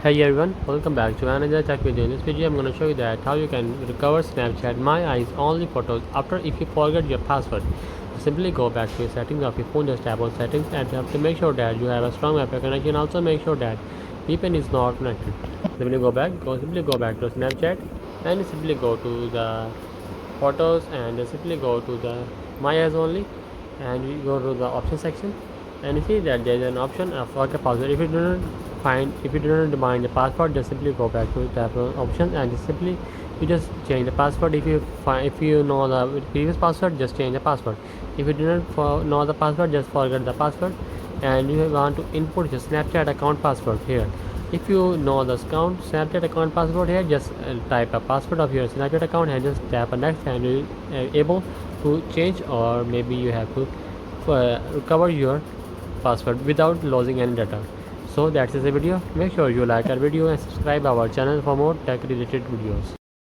Hey everyone, welcome back to another tech video. In this video, I'm going to show you that how you can recover Snapchat My Eyes only photos after if you forget your password. Simply go back to your settings of your phone, just tap on settings and you have to make sure that you have a strong Wi-Fi connection. Also make sure that VPN is not connected. Simply go back to Snapchat and simply go to the photos and simply go to the My Eyes only and you go to the option section and you see that there is an option of forget password. If you do not define the password, just simply go back to the option and just change the password. If you know the previous password, just change the password. If you do not know the password, just forget the password and you want to input your Snapchat account password here. If you know the Snapchat account password here, just type a password of your Snapchat account and just tap on next and you able to change, or maybe you have to recover your password without losing any data. So that's the video. Make sure you like our video and subscribe our channel for more tech related videos.